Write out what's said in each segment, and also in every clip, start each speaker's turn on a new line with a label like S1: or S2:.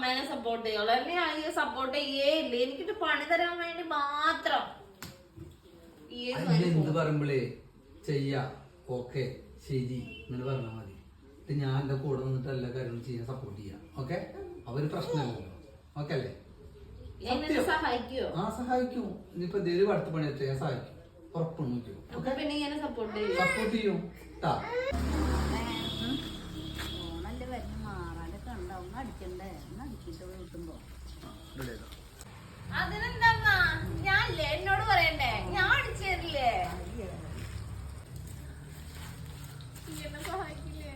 S1: അമ്മേനെ സപ്പോർട്ട് ചെയ്യുള്ളൂ. അല്ലെങ്കിൽ സപ്പോർട്ട് ചെയ്യേ ഇല്ല. എനിക്കിട്ട് പണി തരാൻ വേണ്ടി മാത്രം
S2: എന്ത് പറയുമ്പോഴേ ചെയ്യാ ഓക്കെ ശരി ഇങ്ങനെ പറഞ്ഞാൽ മതി. ഞാൻ എന്റെ കൂടെ വന്നിട്ട് എല്ലാ കാര്യങ്ങളും ചെയ്യാൻ സപ്പോർട്ട് ചെയ്യാം. ഓക്കെ അവര് പ്രശ്നമില്ലല്ലോ. ഓക്കെ അല്ലേ? ആ സഹായിക്കും. ഇനിയിപ്പോ എന്തെങ്കിലും അടുത്ത പണി ചെയ്യാൻ സഹായിക്കും. ഉറപ്പൊന്നും
S1: സപ്പോർട്ട്
S2: ചെയ്യും.
S1: അതിനെന്താ ഞാനില്ലേ എന്നോട് പറയണ്ടേ? ഞാൻ അടിച്ചു തരില്ലേ? സഹായിക്കില്ലേ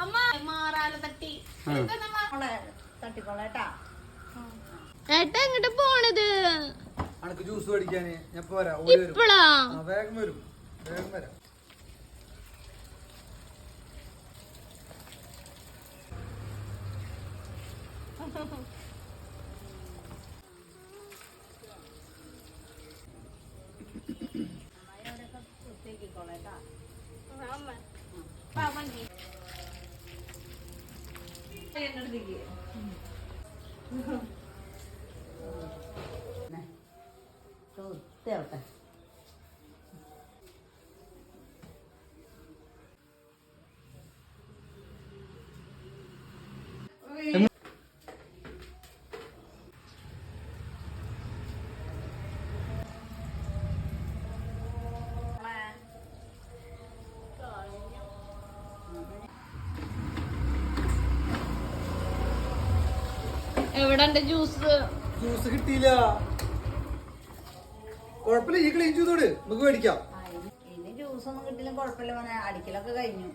S1: അമ്മ? മാറാല തട്ടി തട്ടിക്കോളേട്ടാ. ഏട്ടാ എങ്ങോട്ട് പോണത്?
S2: അനക്ക് ജ്യൂസ് മേടിക്കാന് ഞാൻ പോരാ.
S1: ഇപ്പളാ?
S2: വേഗം വരും. വേഗം വരാം.
S3: വൃത്തിയാവട്ടെ.
S1: എവിടെ ജ്യൂസ്?
S2: ജ്യൂസ് കിട്ടിയില്ല. കുഴപ്പമില്ല, ഈ ക്ലീൻ ചെയ്തോട് നമുക്ക് മേടിക്കാം.
S3: ഇനി ജ്യൂസ് ഒന്നും കിട്ടില്ല. കുഴപ്പമില്ല, അടിക്കലൊക്കെ കഴിഞ്ഞു.